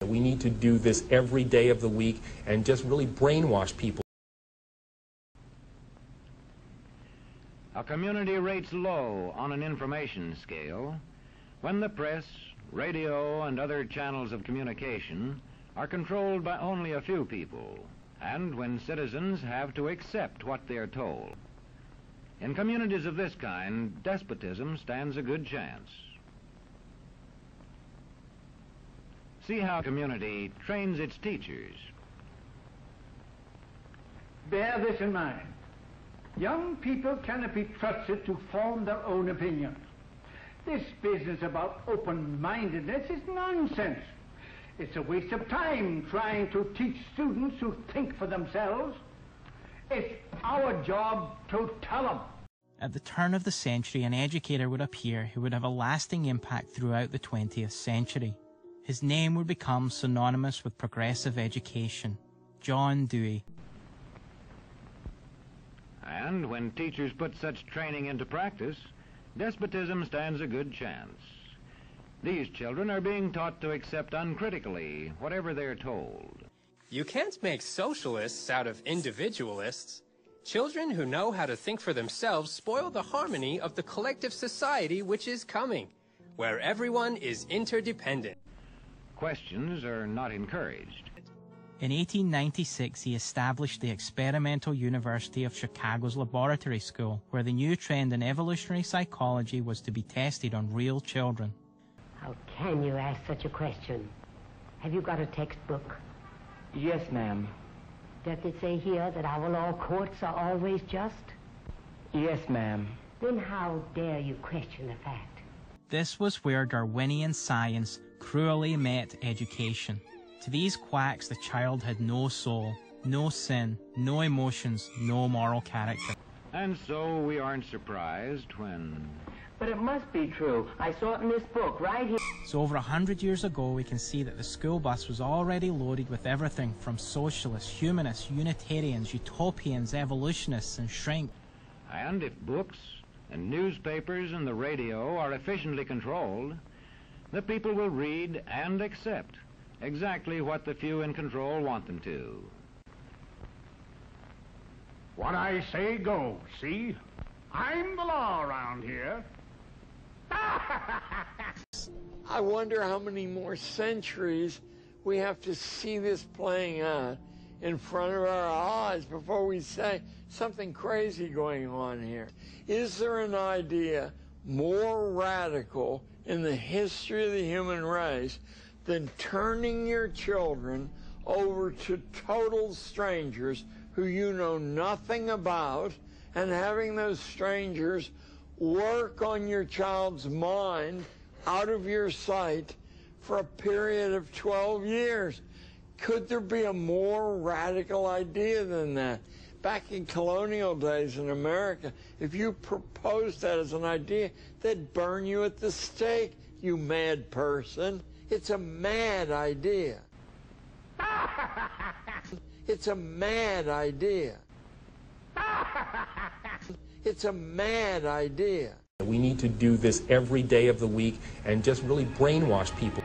We need to do this every day of the week and just really brainwash people. A community rates low on an information scale when the press, radio, and other channels of communication are controlled by only a few people, and when citizens have to accept what they're told. In communities of this kind, despotism stands a good chance. See how a community trains its teachers. Bear this in mind. Young people cannot be trusted to form their own opinions. This business about open-mindedness is nonsense. It's a waste of time trying to teach students to think for themselves. It's our job to tell them. At the turn of the century, an educator would appear who would have a lasting impact throughout the 20th century. His name would become synonymous with progressive education: John Dewey. And when teachers put such training into practice, despotism stands a good chance. These children are being taught to accept uncritically whatever they're told. You can't make socialists out of individualists. Children who know how to think for themselves spoil the harmony of the collective society which is coming, where everyone is interdependent. Questions are not encouraged. In 1896, he established the Experimental University of Chicago's Laboratory School, where the new trend in evolutionary psychology was to be tested on real children. How can you ask such a question? Have you got a textbook? Yes, ma'am. Does it say here that our law courts are always just? Yes, ma'am. Then how dare you question the fact? This was where Darwinian science cruelly met education. To these quacks, the child had no soul, no sin, no emotions, no moral character. And so we aren't surprised when... But it must be true. I saw it in this book right here. So over 100 years ago, we can see that the school bus was already loaded with everything from socialists, humanists, Unitarians, utopians, evolutionists, and shrink. And if books and newspapers and the radio are efficiently controlled, the people will read and accept exactly what the few in control want them to. What I say goes, see? I'm the law around here. I wonder how many more centuries we have to see this playing out in front of our eyes before we say something crazy going on here. Is there an idea more radical in the history of the human race than turning your children over to total strangers who you know nothing about and having those strangers work on your child's mind out of your sight for a period of 12 years? Could there be a more radical idea than that? Back in colonial days in America, if you proposed that as an idea, they'd burn you at the stake, you mad person. It's a mad idea. It's a mad idea. It's a mad idea. We need to do this every day of the week and just really brainwash people.